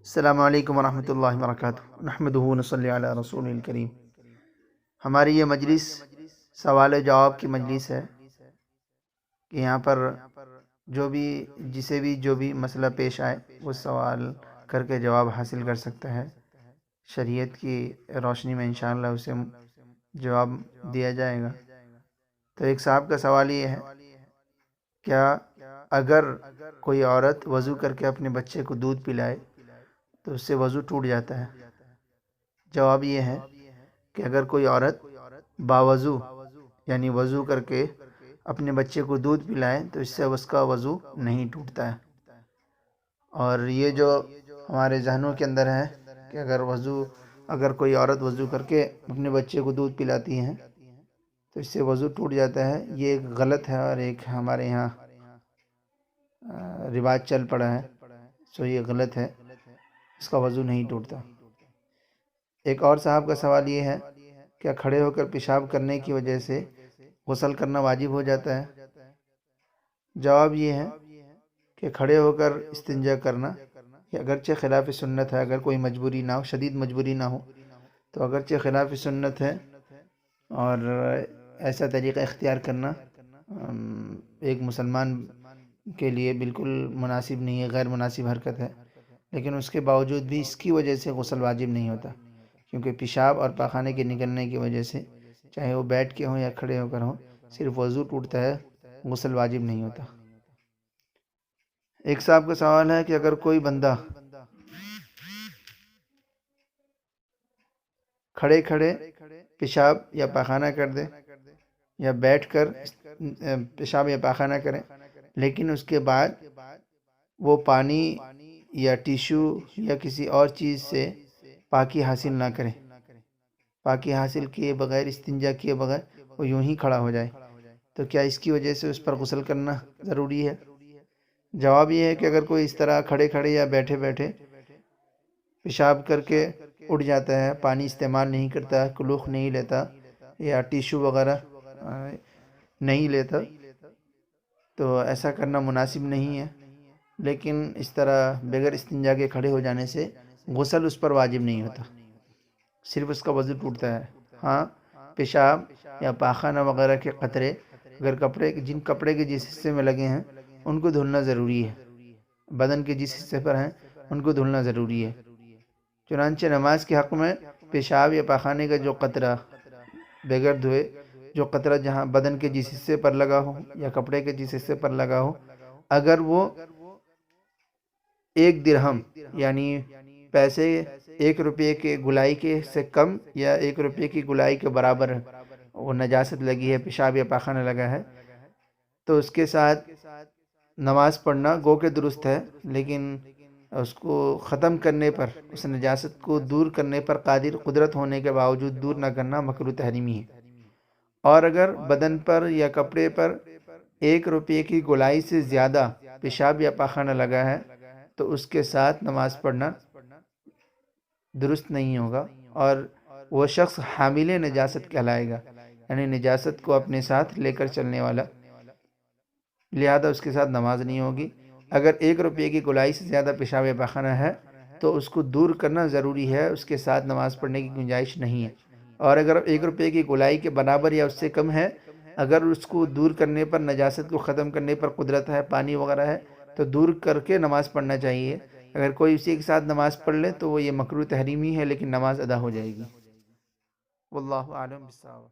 السلام علیکم ورحمۃ اللہ وبرکاتہ، نحمدہ ونصلی علی رسول الکریم۔ ہماری یہ مجلس سوال و جواب کی مجلس ہے کہ یہاں پر جو بھی مسئلہ پیش آئے وہ سوال کر کے جواب حاصل کر سکتا ہے۔ شریعت کی روشنی میں انشاءاللہ اسے جواب دیا جائے گا۔ تو ایک صاحب کا سوال یہ ہے، کیا اگر کوئی عورت وضو کر کے اپنے بچے کو دودھ پلائے تو اس سے وضو ٹوٹ جاتا ہے؟ جواب یہ ہے کہ اگر کوئی عورت باوضو یعنی وضو کر کے اپنے بچے کو دودھ پلائے تو اس سے اس کا وضو نہیں ٹوٹتا ہے۔ اور یہ جو ہمارے ذہنوں کے اندر ہے کہ اگر کوئی عورت وضو کر کے اپنے بچے کو دودھ پلاتی ہے تو اس سے وضو ٹوٹ جاتا ہے، یہ ایک غلط ہے اور ایک ہمارے یہاں رواج چل پڑا ہے، سو یہ غلط ہے، اس کا وضو نہیں ٹوٹتا۔ ایک اور صاحب کا سوال یہ ہے، کیا کھڑے ہو کر پیشاب کرنے کی وجہ سے غسل کرنا واجب ہو جاتا ہے؟ جواب یہ ہے کہ کھڑے ہو کر استنجا کرنا یہ اگرچہ خلاف سنت ہے، اگر کوئی مجبوری نہ ہو، شدید مجبوری نہ ہو تو اگرچہ خلاف سنت ہے، اور ایسا طریقہ اختیار کرنا ایک مسلمان کے لیے بالکل مناسب نہیں ہے، غیر مناسب حرکت ہے، لیکن اس کے باوجود بھی اس کی وجہ سے غسل واجب نہیں ہوتا، کیونکہ پیشاب اور پاخانے کے نکلنے کی وجہ سے چاہے وہ بیٹھ کے ہوں یا کھڑے ہو کر ہوں صرف وضو ٹوٹتا ہے، غسل واجب نہیں ہوتا۔ ایک صاحب کا سوال ہے کہ اگر کوئی بندہ کھڑے کھڑے پیشاب یا پاخانہ کر دے یا بیٹھ کر پیشاب یا پاخانہ کرے، لیکن اس کے بعد وہ پانی یا ٹیشو یا کسی اور چیز سے پاکی حاصل نہ کرے، پاکی حاصل کیے بغیر، استنجا کیے بغیر وہ یوں ہی کھڑا ہو جائے، تو کیا اس کی وجہ سے اس پر غسل کرنا ضروری ہے؟ جواب یہ ہے کہ اگر کوئی اس طرح کھڑے کھڑے یا بیٹھے بیٹھے پیشاب کر کے اٹھ جاتا ہے، پانی استعمال نہیں کرتا، کلوخ نہیں لیتا یا ٹیشو وغیرہ نہیں لیتا، تو ایسا کرنا مناسب نہیں ہے، لیکن اس طرح بغیر استنجا کے کھڑے ہو جانے سے غسل اس پر واجب نہیں ہوتا، صرف اس کا وضو ٹوٹتا ہے۔ ہاں، پیشاب یا پاخانہ وغیرہ کے قطرے اگر جن کپڑے کے جس حصے میں لگے ہیں ان کو دھلنا ضروری ہے، بدن کے جس حصے پر ہیں ان کو دھلنا ضروری ہے۔ چنانچہ نماز کے حق میں پیشاب یا پاخانے کا جو قطرہ بغیر دھوئے، جو قطرہ جہاں بدن کے جس حصے پر لگا ہو یا کپڑے کے جس حصے پر لگا ہو، اگر وہ 1 درہم یعنی پیسے 1 روپے کے گلائی کے سے کم یا 1 روپے کی گلائی کے برابر وہ نجاست لگی ہے، پیشاب یا پاخانہ لگا ہے، تو اس کے ساتھ نماز پڑھنا گو کہ درست ہے، لیکن اس کو ختم کرنے پر، اس نجاست کو دور کرنے پر قدرت ہونے کے باوجود دور نہ کرنا مکروہ تحریمی ہے۔ اور اگر بدن پر یا کپڑے پر 1 روپے کی گولائی سے زیادہ پیشاب یا پاخانہ لگا ہے تو اس کے ساتھ نماز پڑھنا درست نہیں ہوگا، اور وہ شخص حامل نجاست کہلائے گا، یعنی نجاست کو اپنے ساتھ لے کر چلنے والا، لہذا اس کے ساتھ نماز نہیں ہوگی۔ اگر 1 روپے کی گولائی سے زیادہ پیشاب یا پاخانہ ہے تو اس کو دور کرنا ضروری ہے، اس کے ساتھ نماز پڑھنے کی گنجائش نہیں ہے۔ اور اگر 1 روپے کی گولائی کے برابر یا اس سے کم ہے، اگر اس کو دور کرنے پر، نجاست کو ختم کرنے پر قدرت ہے، پانی وغیرہ ہے، تو دور کر کے نماز پڑھنا چاہیے۔ اگر کوئی اسی کے ساتھ نماز پڑھ لے تو وہ یہ مکروہ تحریمی ہے، لیکن نماز ادا ہو جائے گی۔ واللہ اعلم بالصواب۔